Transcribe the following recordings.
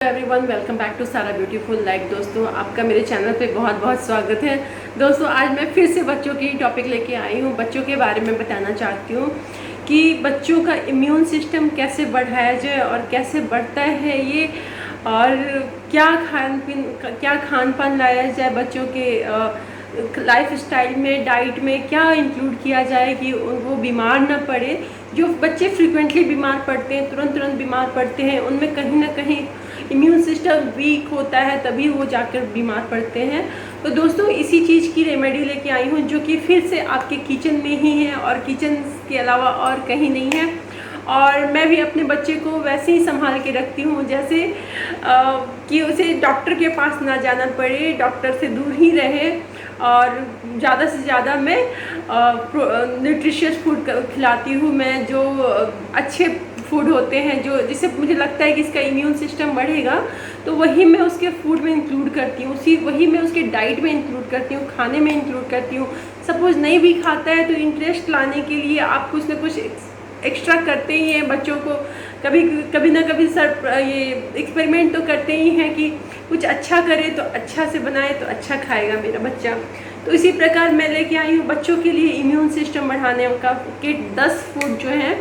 Everyone, welcome back to सारा beautiful life. दोस्तों, आपका मेरे चैनल पे बहुत बहुत स्वागत है। दोस्तों, आज मैं फिर से बच्चों की टॉपिक लेके आई हूँ। बच्चों के बारे में बताना चाहती हूँ कि बच्चों का इम्यून सिस्टम कैसे बढ़ाया जाए और कैसे बढ़ता है ये, और क्या खान पान लाया जाए बच्चों के लाइफ स्टाइल में, डाइट में क्या इंक्लूड किया जाए कि वो बीमार ना पड़े। जो बच्चे फ्रिक्वेंटली बीमार पड़ते हैं, तुरंत बीमार पड़ते हैं, उनमें कहीं ना कहीं इम्यून सिस्टम वीक होता है, तभी वो जाकर बीमार पड़ते हैं। तो दोस्तों, इसी चीज़ की रेमेडी लेके आई हूँ, जो कि फिर से आपके किचन में ही है और किचन के अलावा और कहीं नहीं है। और मैं भी अपने बच्चे को वैसे ही संभाल के रखती हूँ, जैसे कि उसे डॉक्टर के पास ना जाना पड़े, डॉक्टर से दूर ही रहे। और ज़्यादा से ज़्यादा मैं न्यूट्रिशियस फूड खिलाती हूँ। मैं जो अच्छे फूड होते हैं, जो जिससे मुझे लगता है कि इसका इम्यून सिस्टम बढ़ेगा, तो वही मैं उसके फूड में इंक्लूड करती हूँ, वही मैं उसके डाइट में इंक्लूड करती हूँ, खाने में इंक्लूड करती हूँ। सपोज़ नहीं भी खाता है तो इंटरेस्ट लाने के लिए आप कुछ ना कुछ एक्स्ट्रा करते ही हैं बच्चों को। कभी ना कभी ये एक्सपेरिमेंट तो करते ही हैं कि कुछ अच्छा करे तो अच्छा से बनाए तो अच्छा खाएगा मेरा बच्चा। तो इसी प्रकार मैं लेके आई हूँ बच्चों के लिए इम्यून सिस्टम बढ़ाने का किट। 10 फूड जो हैं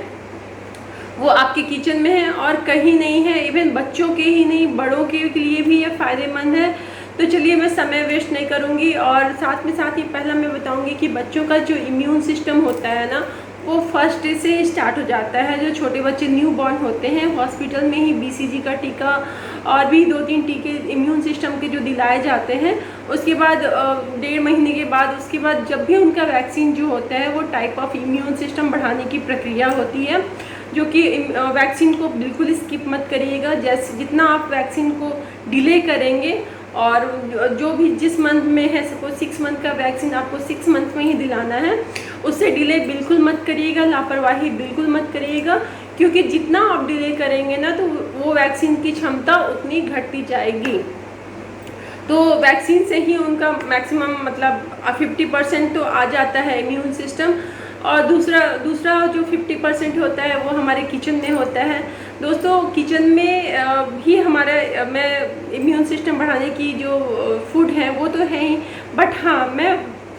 वो आपके किचन में है और कहीं नहीं है। इवन बच्चों के ही नहीं, बड़ों के लिए भी ये फ़ायदेमंद है। तो चलिए, मैं समय वेस्ट नहीं करूँगी और साथ ही पहला मैं बताऊँगी कि बच्चों का जो इम्यून सिस्टम होता है ना, वो फर्स्ट डे से स्टार्ट हो जाता है। जो छोटे बच्चे न्यू बॉर्न होते हैं, हॉस्पिटल में ही BCG का टीका और भी 2-3 टीके इम्यून सिस्टम के जो दिलाए जाते हैं, उसके बाद 1.5 महीने के बाद, उसके बाद जब भी उनका वैक्सीन जो होता है, वो टाइप ऑफ इम्यून सिस्टम बढ़ाने की प्रक्रिया होती है, जो कि वैक्सीन को बिल्कुल स्किप मत करिएगा। जैसे जितना आप वैक्सीन को डिले करेंगे, और जो भी जिस मंथ में है, सपोज 6 मंथ का वैक्सीन आपको 6 मंथ में ही दिलाना है, उससे डिले बिल्कुल मत करिएगा, लापरवाही बिल्कुल मत करिएगा। क्योंकि जितना आप डिले करेंगे ना, तो वो वैक्सीन की क्षमता उतनी घटती जाएगी। तो वैक्सीन से ही उनका मैक्सिमम मतलब 50% तो आ जाता है इम्यून सिस्टम। और दूसरा जो 50% होता है वो हमारे किचन में होता है। दोस्तों, किचन में भी हमारा मैं इम्यून सिस्टम बढ़ाने की जो फूड है वो तो है ही, बट हाँ, मैं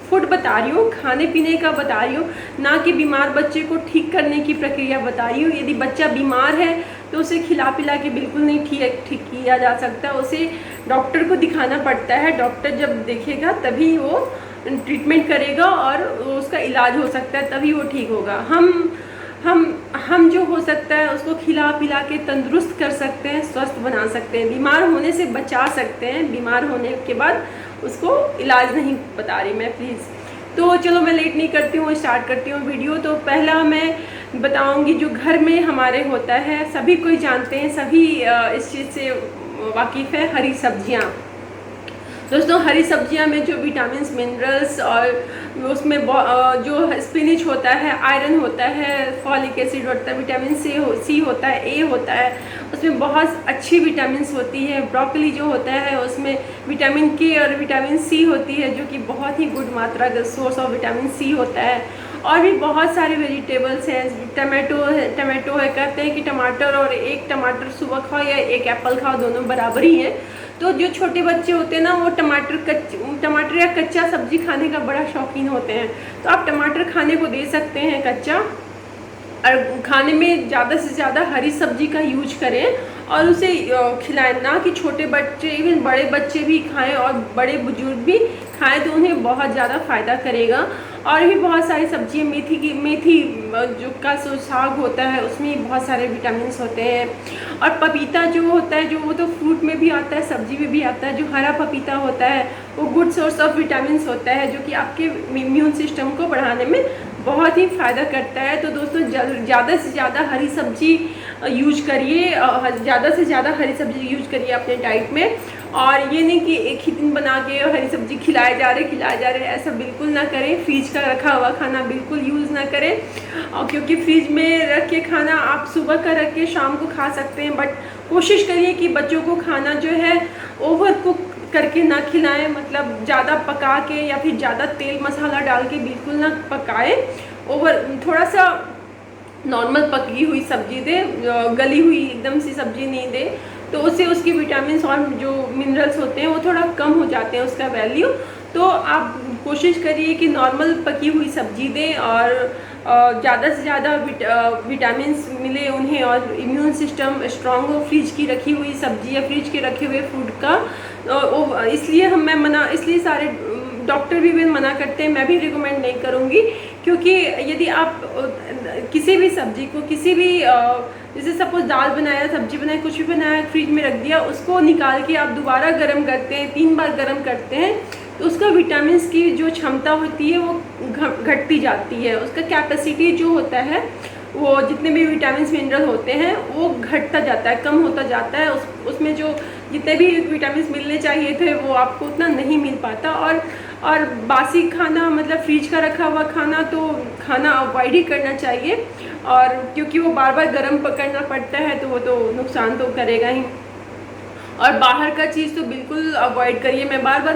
फूड बता रही हूँ, खाने पीने का बता रही हूँ, ना कि बीमार बच्चे को ठीक करने की प्रक्रिया बता रही हूँ। यदि बच्चा बीमार है तो उसे खिला पिला के बिल्कुल नहीं ठीक किया जा सकता, उसे डॉक्टर को दिखाना पड़ता है। डॉक्टर जब देखेगा तभी वो ट्रीटमेंट करेगा और उसका इलाज हो सकता है, तभी वो ठीक होगा। हम जो हो सकता है उसको खिला पिला के तंदुरुस्त कर सकते हैं, स्वस्थ बना सकते हैं, बीमार होने से बचा सकते हैं। बीमार होने के बाद उसको इलाज नहीं बता रही मैं, प्लीज़। तो चलो, मैं लेट नहीं करती हूँ, स्टार्ट करती हूँ वीडियो। तो पहला मैं बताऊँगी जो घर में हमारे होता है, सभी कोई जानते हैं, सभी इस चीज़ से वाकिफ़ है, हरी सब्जियाँ। दोस्तों, हरी सब्जियां में जो विटामिन्स, मिनरल्स और उसमें जो स्पिनिच होता है, आयरन होता है, फॉलिक एसिड होता है, विटामिन सी होता है, ए होता है, उसमें बहुत अच्छी विटामिन्स होती है। ब्रोकली जो होता है उसमें विटामिन के और विटामिन सी होती है, जो कि बहुत ही गुड मात्रा का सोर्स ऑफ विटामिन सी होता है। और भी बहुत सारे वेजिटेबल्स हैं। टमाटो है, कहते हैं कि टमाटर और एक टमाटर सुबह खाओ या एक एप्पल खाओ, दोनों बराबर ही हैं। तो जो छोटे बच्चे होते हैं ना, वो टमाटर या कच्चा सब्जी खाने का बड़ा शौकीन होते हैं, तो आप टमाटर खाने को दे सकते हैं कच्चा। और खाने में ज़्यादा से ज़्यादा हरी सब्जी का यूज करें और उसे खिलाएं, ना कि छोटे बच्चे, इवन बड़े बच्चे भी खाएं और बड़े बुजुर्ग भी खाएं, तो उन्हें बहुत ज़्यादा फ़ायदा करेगा। और भी बहुत सारी सब्जियां, मेथी जो का साग होता है, उसमें बहुत सारे विटामिन्स होते हैं। और पपीता जो होता है, जो वो तो फ्रूट में भी आता है, सब्जी में भी आता है, जो हरा पपीता होता है वो गुड सोर्स ऑफ विटामिन्स होता है, जो कि आपके इम्यून सिस्टम को बढ़ाने में बहुत ही फ़ायदा करता है। तो दोस्तों, ज़्यादा से ज़्यादा हरी सब्जी यूज करिए, ज़्यादा से ज़्यादा हरी सब्जी यूज करिए अपने डाइट में। और ये नहीं कि एक ही दिन बना के हरी सब्जी खिलाए जा रहे, ऐसा बिल्कुल ना करें। फ्रिज का रखा हुआ खाना बिल्कुल यूज़ ना करें, और क्योंकि फ्रिज में रख के खाना आप सुबह का रख के शाम को खा सकते हैं, बट कोशिश करिए कि बच्चों को खाना जो है ओवर कुक करके ना खिलाएं, मतलब ज़्यादा पका के या फिर ज़्यादा तेल मसाला डाल के बिल्कुल ना पकाएं। थोड़ा सा नॉर्मल पकी हुई सब्जी दे, गली हुई एकदम सी सब्जी नहीं दे। तो उससे उसकी विटामिन और जो मिनरल्स होते हैं वो थोड़ा कम हो जाते हैं उसका वैल्यू। तो आप कोशिश करिए कि नॉर्मल पकी हुई सब्जी दें और ज़्यादा से ज़्यादा विटामिन्स मिले उन्हें और इम्यून सिस्टम स्ट्रांग हो। फ्रिज की रखी हुई सब्जी या फ्रिज के रखे हुए फूड का इसलिए सारे डॉक्टर भी मना करते हैं, मैं भी रिकमेंड नहीं करूँगी। क्योंकि यदि आप किसी भी सब्जी को किसी भी जैसे सपोज दाल बनाया, सब्जी बनाई, कुछ भी बनाया, फ्रिज में रख दिया, उसको निकाल के आप दोबारा गर्म करते हैं, 3 बार गर्म करते हैं, तो उसका विटामिन्स की जो क्षमता होती है वो घटती जाती है। उसका कैपेसिटी जो होता है, वो जितने भी विटामिन्स मिनरल होते हैं वो घटता जाता है, कम होता जाता है। उसमें जो जितने भी विटामिन्स मिलने चाहिए थे वो आपको उतना नहीं मिल पाता। और बासी खाना मतलब फ्रिज का रखा हुआ खाना तो खाना अवॉइड ही करना चाहिए, और क्योंकि वो बार बार गर्म पकड़ना पड़ता है तो वो तो नुकसान तो करेगा ही। और बाहर का चीज़ तो बिल्कुल अवॉइड करिए। मैं बार बार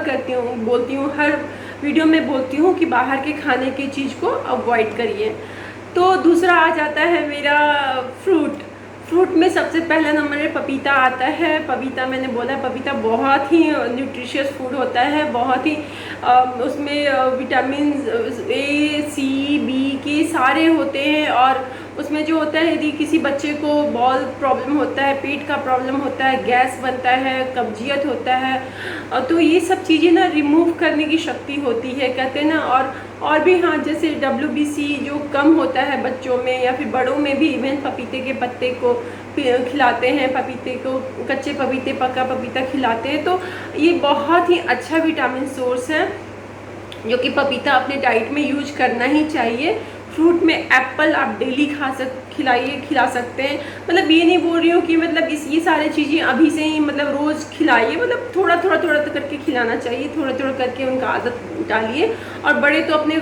बोलती हूँ, हर वीडियो में बोलती हूँ कि बाहर के खाने की चीज़ को अवॉइड करिए। तो दूसरा आ जाता है मेरा फ्रूट में सबसे पहला नंबर है पपीता आता है। पपीता मैंने बोला, पपीता बहुत ही न्यूट्रिशियस फूड होता है, बहुत ही उसमें विटामिन ए, सी, बी के सारे होते हैं। और उसमें जो होता है, यदि किसी बच्चे को बॉल प्रॉब्लम होता है, पेट का प्रॉब्लम होता है, गैस बनता है, कब्जियत होता है, तो ये सब चीज़ें ना रिमूव करने की शक्ति होती है, कहते हैं ना। और भी हाँ, जैसे WBC जो कम होता है बच्चों में या फिर बड़ों में भी, इवन पपीते के पत्ते को खिलाते हैं, पपीते को, कच्चे पपीते, पका पपीता खिलाते हैं, तो ये बहुत ही अच्छा विटामिन सोर्स है जो कि पपीता अपने डाइट में यूज करना ही चाहिए। फ्रूट में एप्पल आप डेली खिला सकते हैं। मतलब ये नहीं बोल रही हूँ कि मतलब ये सारी चीज़ें अभी से ही मतलब रोज़ खिलाइए, मतलब थोड़ा करके खिलाना चाहिए, थोड़ा करके उनका आदत डालिए। और बड़े तो अपने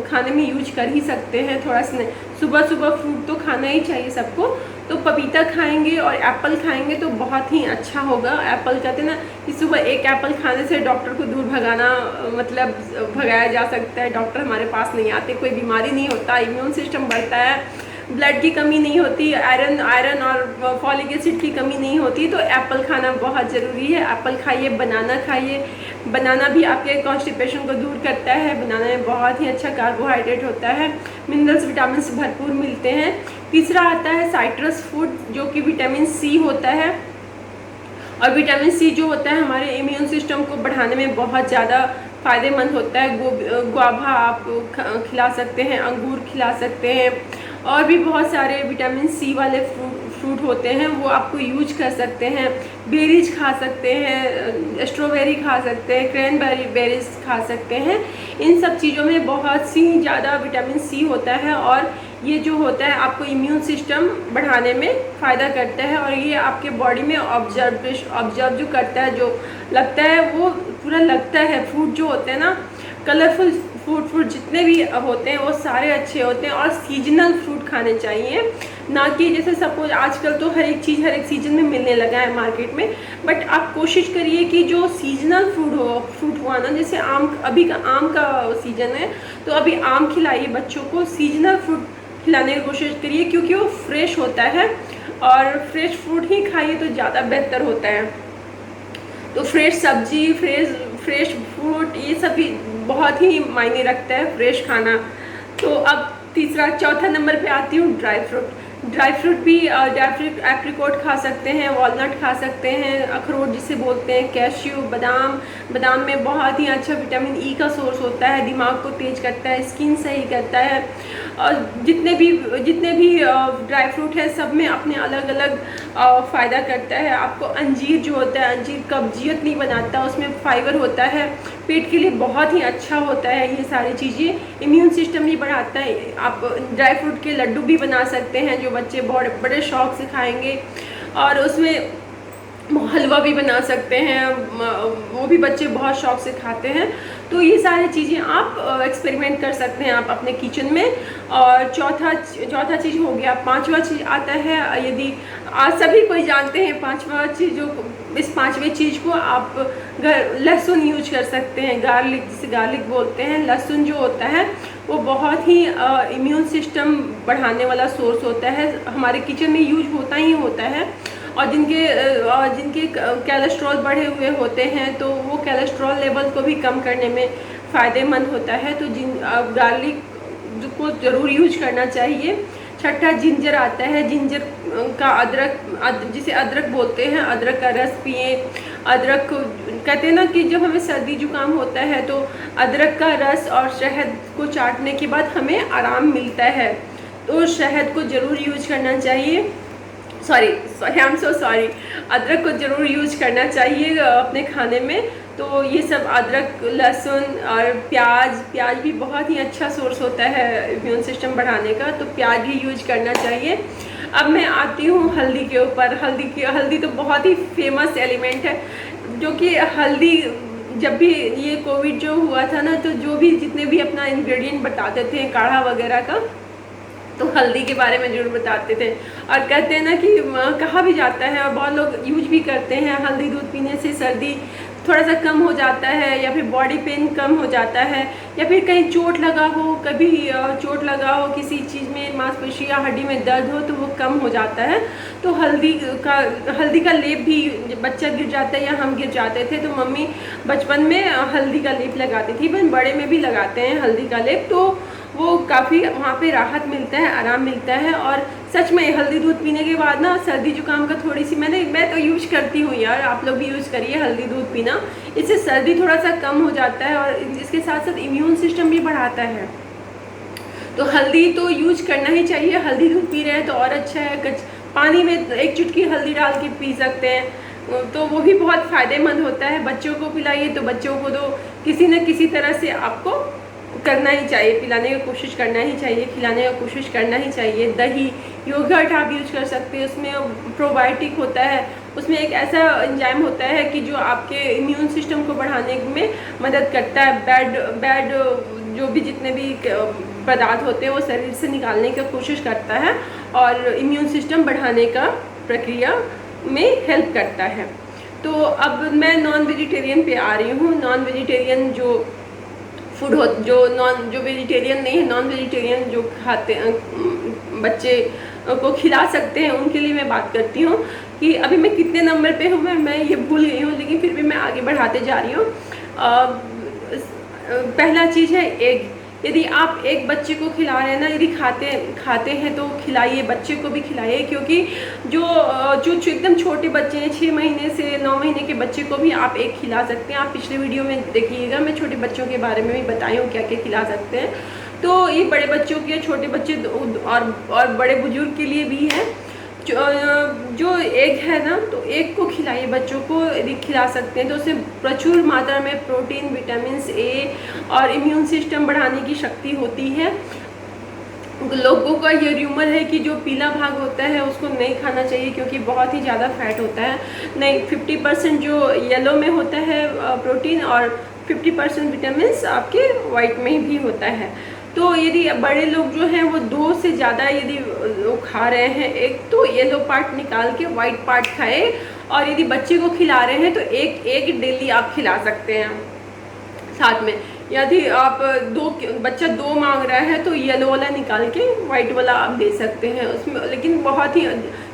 खाने में यूज कर ही सकते हैं, थोड़ा सुबह फ्रूट तो खाना ही चाहिए सबको। तो पपीता खाएंगे और एप्पल खाएंगे तो बहुत ही अच्छा होगा। एप्पल कहते हैं ना कि सुबह एक एप्पल खाने से डॉक्टर को दूर भगाया जा सकता है। डॉक्टर हमारे पास नहीं आते, कोई बीमारी नहीं होता, इम्यून सिस्टम बढ़ता है, ब्लड की कमी नहीं होती, आयरन और फॉलिक एसिड की कमी नहीं होती। तो एप्पल खाना बहुत ज़रूरी है। एप्पल खाइए, बनाना खाइए। बनाना भी आपके कॉन्स्टिपेशन को दूर करता है। बनाना में बहुत ही अच्छा कार्बोहाइड्रेट होता है, मिनरल्स विटामिन भरपूर मिलते हैं। तीसरा आता है साइट्रस फूड, जो कि विटामिन सी होता है। और विटामिन सी जो होता है हमारे इम्यून सिस्टम को बढ़ाने में बहुत ज़्यादा फ़ायदेमंद होता है। गुआवा आप खिला सकते हैं, अंगूर खिला सकते हैं, और भी बहुत सारे विटामिन सी वाले फ्रूट होते हैं वो आपको यूज कर सकते हैं। बेरीज खा सकते हैं, स्ट्रॉबेरी खा सकते हैं, बेरीज खा सकते हैं। इन सब चीज़ों में बहुत सी ज़्यादा विटामिन सी होता है, और ये जो होता है आपको इम्यून सिस्टम बढ़ाने में फ़ायदा करता है। और ये आपके बॉडी में ऑब्जर्व जो करता है, जो लगता है वो पूरा लगता है। फ्रूट जो होते हैं ना, कलरफुल फ्रूट जितने भी होते हैं वो सारे अच्छे होते हैं। और सीजनल फ्रूट खाने चाहिए, ना कि जैसे सपोज आजकल तो हर एक चीज़ हर एक सीजन में मिलने लगा है मार्केट में। बट आप कोशिश करिए कि जो सीजनल फ्रूट हुआ ना, जैसे अभी का आम का सीजन है तो अभी आम खिलाइए बच्चों को, सीजनल फ्रूट खिलाने की कोशिश करिए, क्योंकि वो फ्रेश होता है। और फ्रेश फ्रूट ही खाइए तो ज़्यादा बेहतर होता है। तो फ्रेश सब्जी, फ्रेश फ्रूट, ये सभी बहुत ही मायने रखता है, फ्रेश खाना। तो अब चौथा नंबर पे आती हूँ ड्राई फ्रूट भी एप्रिकॉट खा सकते हैं, वॉलनट खा सकते हैं, अखरोट जिसे बोलते हैं, कैश्यू, बादाम में बहुत ही अच्छा विटामिन ई का सोर्स होता है, दिमाग को तेज करता है, स्किन सही करता है। और जितने भी ड्राई फ्रूट है सब में अपने अलग अलग फ़ायदा करता है। आपको अंजीर जो होता है, अंजीर कब्जियत नहीं बनाता, उसमें फाइबर होता है, पेट के लिए बहुत ही अच्छा होता है। ये सारी चीज़ें इम्यून सिस्टम भी बढ़ाता है। आप ड्राई फ्रूट के लड्डू भी बना सकते हैं जो बच्चे बड़े शौक से खाएंगे, और उसमें हलवा भी बना सकते हैं, वो भी बच्चे बहुत शौक से खाते हैं। तो ये सारी चीज़ें आप एक्सपेरिमेंट कर सकते हैं आप अपने किचन में। और चौथा चीज़ हो गया। पांचवा चीज़ आता है, यदि आज सभी कोई जानते हैं, इस पांचवें चीज़ को आप लहसुन यूज कर सकते हैं, जिसे गार्लिक बोलते हैं। लहसुन जो होता है वो बहुत ही इम्यून सिस्टम बढ़ाने वाला सोर्स होता है, हमारे किचन में यूज होता ही होता है। और जिनके कोलेस्ट्रॉल बढ़े हुए होते हैं तो वो कोलेस्ट्रॉल लेवल को भी कम करने में फ़ायदेमंद होता है। तो गार्लिक को ज़रूर यूज करना चाहिए। छठा जिंजर आता है। जिंजर का जिसे अदरक बोलते हैं, अदरक का रस पिए। अदरक कहते हैं ना कि जब हमें सर्दी जुकाम होता है तो अदरक का रस और शहद को चाटने के बाद हमें आराम मिलता है, तो शहद को ज़रूर यूज करना चाहिए। आई एम सो सॉरी, अदरक को ज़रूर यूज करना चाहिए अपने खाने में। तो ये सब अदरक, लहसुन और प्याज भी बहुत ही अच्छा सोर्स होता है इम्यून सिस्टम बढ़ाने का, तो प्याज भी यूज करना चाहिए। अब मैं आती हूँ हल्दी के ऊपर। हल्दी तो बहुत ही फेमस एलिमेंट है, जो कि हल्दी जब भी ये कोविड जो हुआ था ना, तो जो भी जितने भी अपना इंग्रेडिएंट बताते थे काढ़ा वगैरह का, तो हल्दी के बारे में जरूर बताते थे। और कहते हैं ना कि कहा भी जाता है और बहुत लोग यूज भी करते हैं, हल्दी दूध पीने से सर्दी थोड़ा सा कम हो जाता है, या फिर बॉडी पेन कम हो जाता है, या फिर कहीं चोट लगा हो, कभी चोट लगा हो किसी चीज़ में, मांसपेशी या हड्डी में दर्द हो, तो वो कम हो जाता है। तो हल्दी का लेप भी बच्चा गिर जाता है या हम गिर जाते थे तो मम्मी बचपन में हल्दी का लेप लगाती थी, बन बड़े में भी लगाते हैं हल्दी का लेप, तो वो काफ़ी वहाँ पे राहत मिलता है, आराम मिलता है। और सच में हल्दी दूध पीने के बाद ना सर्दी जुकाम का थोड़ी सी मैं तो यूज करती हूँ यार, आप लोग भी यूज़ करिए हल्दी दूध पीना, इससे सर्दी थोड़ा सा कम हो जाता है और इसके साथ साथ इम्यून सिस्टम भी बढ़ाता है। तो हल्दी तो यूज करना ही चाहिए। हल्दी दूध पी रहे हैं तो और अच्छा है। पानी में एक चुटकी हल्दी डाल के पी सकते हैं, तो वो भी बहुत फ़ायदेमंद होता है। बच्चों को पिलाइए तो बच्चों को तो किसी न किसी तरह से आपको करना ही चाहिए, पिलाने की कोशिश करना ही चाहिए, खिलाने की कोशिश करना ही चाहिए। दही, योगर्ट आप यूज कर सकते हैं, उसमें प्रोबायोटिक होता है, उसमें एक ऐसा एंजाइम होता है कि जो आपके इम्यून सिस्टम को बढ़ाने में मदद करता है। बैड जो भी जितने भी पदार्थ होते हैं वो शरीर से निकालने की कोशिश करता है और इम्यून सिस्टम बढ़ाने का प्रक्रिया में हेल्प करता है। तो अब मैं नॉन वेजिटेरियन पे आ रही हूँ। नॉन वेजिटेरियन जो फूड हो, जो वेजिटेरियन नहीं है, नॉन वेजिटेरियन जो खाते बच्चे को खिला सकते हैं, उनके लिए मैं बात करती हूँ कि अभी मैं कितने नंबर पे हूँ, मैं ये भूल गई हूँ, लेकिन फिर भी मैं आगे बढ़ाते जा रही हूँ। पहला चीज़ है एग। यदि आप एक बच्चे को खिला रहे हैं ना, यदि खाते हैं तो खिलाइए, बच्चे को भी खिलाइए, क्योंकि जो एकदम छोटे बच्चे हैं, 6 महीने से 9 महीने के बच्चे को भी आप एग खिला सकते हैं। आप पिछले वीडियो में देखिएगा, मैं छोटे बच्चों के बारे में भी बताई हूँ क्या क्या खिला सकते हैं। तो ये बड़े बच्चों के, छोटे बच्चे और बड़े बुजुर्ग के लिए भी है। जो एग है ना, तो एग को खिलाइए, बच्चों को यदि खिला सकते हैं तो उसमें प्रचुर मात्रा में प्रोटीन, विटामिन ए और इम्यून सिस्टम बढ़ाने की शक्ति होती है। लोगों का ये र्यूमर है कि जो पीला भाग होता है उसको नहीं खाना चाहिए क्योंकि बहुत ही ज़्यादा फैट होता है। नहीं, 50% जो येलो में होता है प्रोटीन और 50% विटामिन आपके वाइट में भी होता है। तो यदि बड़े लोग जो हैं वो 2 से ज़्यादा यदि वो खा रहे हैं, एक तो येलो पार्ट निकाल के वाइट पार्ट खाए, और यदि बच्चे को खिला रहे हैं तो एक डेली आप खिला सकते हैं साथ में। यदि आप बच्चा 2 मांग रहा है तो येलो वाला निकाल के वाइट वाला आप दे सकते हैं उसमें, लेकिन बहुत ही,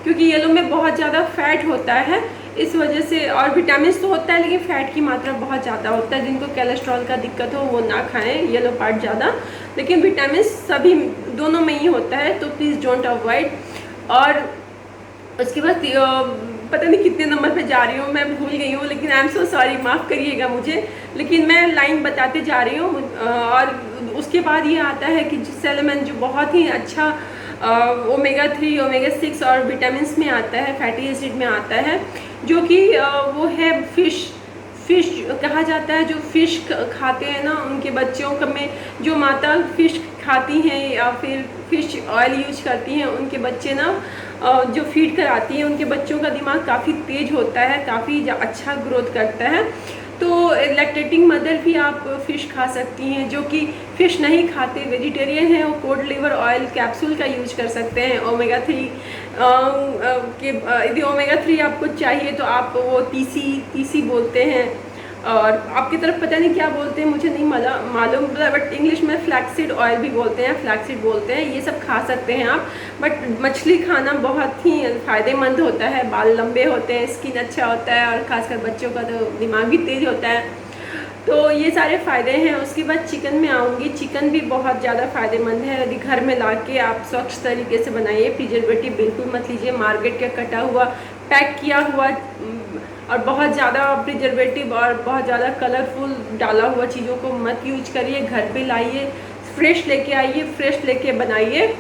क्योंकि येलो में बहुत ज़्यादा फैट होता है इस वजह से, और विटामिन तो होता है लेकिन फ़ैट की मात्रा बहुत ज़्यादा होता है। जिनको कोलेस्ट्रॉल का दिक्कत हो वो ना खाएं येलो पार्ट ज़्यादा, लेकिन विटामिन सभी दोनों में ही होता है, तो प्लीज़ डोंट अवॉइड। और उसके बाद पता नहीं कितने नंबर पे जा रही हूँ, मैं भूल गई हूँ, लेकिन आई एम सो सॉरी, माफ़ करिएगा मुझे, लेकिन मैं लाइन बताते जा रही हूँ। और उसके बाद ये आता है कि सेलेमन जो बहुत ही अच्छा ओमेगा 3, ओमेगा 6 और विटामिन में आता है, फैटी एसिड में आता है, जो कि वो है फिश कहा जाता है। जो फ़िश खाते हैं ना, उनके बच्चों में जो माता फ़िश खाती हैं या फिर फ़िश ऑयल यूज करती हैं, उनके बच्चे ना जो फीड कराती हैं, उनके बच्चों का दिमाग काफ़ी तेज होता है, काफ़ी अच्छा ग्रोथ करता है। तो लैक्टेटिंग मदर भी आप फ़िश खा सकती हैं। जो कि फ़िश नहीं खाते, वेजिटेरियन है, वो कोड लिवर ऑयल कैप्सूल का यूज कर सकते हैं। ओमेगा 3 यदि ओमेगा 3 आपको चाहिए तो आप वो तीसी बोलते हैं, और आपकी तरफ पता नहीं क्या बोलते हैं, मुझे नहीं मालूम, बट इंग्लिश में फ्लैक्सीड ऑयल भी बोलते हैं, फ्लैक्सीड बोलते हैं। ये सब खा सकते हैं आप। बट मछली खाना बहुत ही फ़ायदेमंद होता है, बाल लंबे होते हैं, स्किन अच्छा होता है, और ख़ासकर बच्चों का तो दिमाग भी तेज़ होता है। तो ये सारे फ़ायदे हैं। उसके बाद चिकन में आऊँगी। चिकन भी बहुत ज़्यादा फ़ायदेमंद है। यदि घर में ला के आप स्वच्छ तरीके से बनाइए, प्रिजर्वेटिव बिल्कुल मत लीजिए, मार्केट का कटा हुआ, पैक किया हुआ और बहुत ज़्यादा प्रिजर्वेटिव और बहुत ज़्यादा कलरफुल डाला हुआ चीज़ों को मत यूज करिए। घर पे लाइए, फ्रेश लेके आइए, फ्रेश लेके बनाइए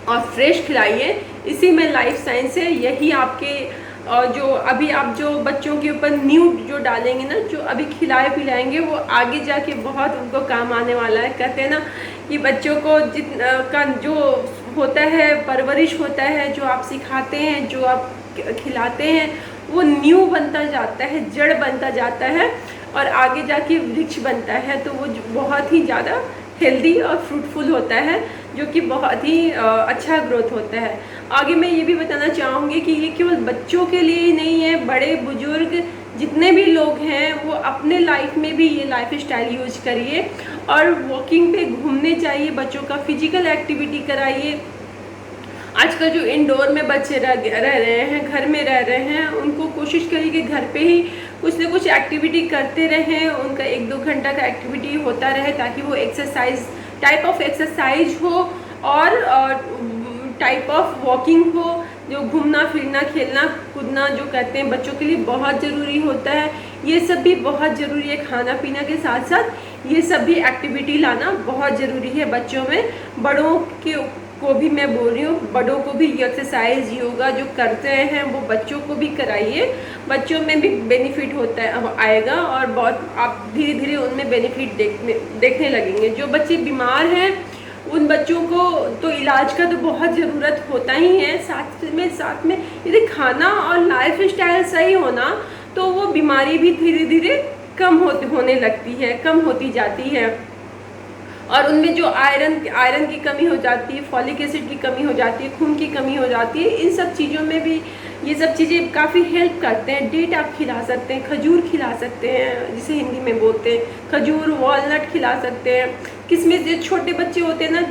और फ्रेश खिलाइए। इसी में लाइफ साइंस है। यही आपके और जो अभी आप जो बच्चों के ऊपर न्यू जो डालेंगे ना, जो अभी खिलाए पिलाएंगे, वो आगे जाके बहुत उनको काम आने वाला है। कहते हैं ना कि बच्चों को का जो होता है, परवरिश होता है, जो आप सिखाते हैं, जो आप खिलाते हैं, वो न्यू बनता जाता है, जड़ बनता जाता है और आगे जाके वृक्ष बनता है। तो वो बहुत ही ज़्यादा हेल्दी और फ्रूटफुल होता है, जो कि बहुत ही अच्छा ग्रोथ होता है। आगे मैं ये भी बताना चाहूँगी कि ये केवल बच्चों के लिए ही नहीं है, बड़े बुजुर्ग जितने भी लोग हैं वो अपने लाइफ में भी ये लाइफ स्टाइल यूज करिए और वॉकिंग पे घूमने चाहिए, बच्चों का फिजिकल एक्टिविटी कराइए। आजकल जो इंडोर में बच्चे रह रहे हैं, घर में रह रहे हैं, उनको कोशिश करिए कि घर पे ही कुछ ना कुछ एक्टिविटी करते रहें, उनका 1-2 घंटा का एक्टिविटी होता रहे, ताकि वो एक्सरसाइज टाइप ऑफ एक्सरसाइज हो और टाइप ऑफ वॉकिंग हो। जो घूमना फिरना, खेलना कूदना जो कहते हैं, बच्चों के लिए बहुत ज़रूरी होता है। ये सब भी बहुत ज़रूरी है। खाना पीना के साथ साथ ये सब भी एक्टिविटी लाना बहुत ज़रूरी है बच्चों में। बड़ों के को भी मैं बोल रही हूँ, बड़ों को भी एक्सरसाइज योगा जो करते हैं वो बच्चों को भी कराइए। बच्चों में भी बेनिफिट होता है, आएगा और बहुत आप धीरे धीरे उनमें बेनिफिट देखने लगेंगे। जो बच्चे बीमार हैं उन बच्चों को तो इलाज का तो बहुत ज़रूरत होता ही है। साथ में यदि खाना और लाइफ स्टाइल सही होना तो वो बीमारी भी धीरे धीरे कम होने लगती है, कम होती जाती है। और उनमें जो आयरन की कमी हो जाती है, फॉलिक एसिड की कमी हो जाती है, खून की कमी हो जाती है, इन सब चीज़ों में भी ये सब चीज़ें काफ़ी हेल्प करते हैं। डेट आप खिला सकते हैं, खजूर खिला सकते हैं, जिसे हिंदी में बोलते हैं खजूर, वॉलनट खिला सकते हैं, किसमिस। जो छोटे बच्चे होते हैं ना,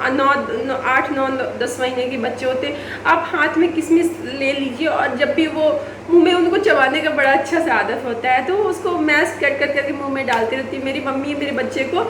8, 9, 10 महीने के बच्चे होते हैं, आप हाथ में किशमिश ले लीजिए और जब भी वो मुंह में, उनको चबाने का बड़ा अच्छा सा आदत होता है, तो उसको मैश कर करके मुंह में डालती रहती है। मेरी मम्मी मेरे बच्चे को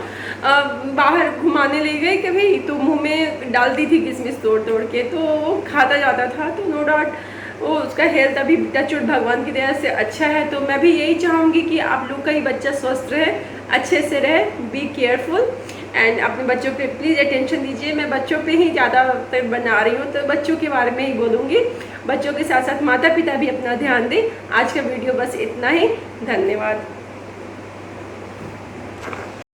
बाहर घुमाने ले गई कभी, तो मुंह में डालती थी किशमिश तोड़ तोड़ के, तो वो खाता जाता था। तो नो डाउट वो उसका हेल्थ अभी टचवुड भगवान की दया से अच्छा है। तो मैं भी यही चाहूँगी कि आप लोग का ही बच्चा स्वस्थ रहे, अच्छे से रहे। बी केयरफुल एंड अपने बच्चों पे प्लीज़ अटेंशन दीजिए। मैं बच्चों पे ही ज़्यादातर बना रही हूँ, तो बच्चों के बारे में ही बोलूँगी। बच्चों के साथ साथ माता पिता भी अपना ध्यान दें। आज का वीडियो बस इतना ही। धन्यवाद।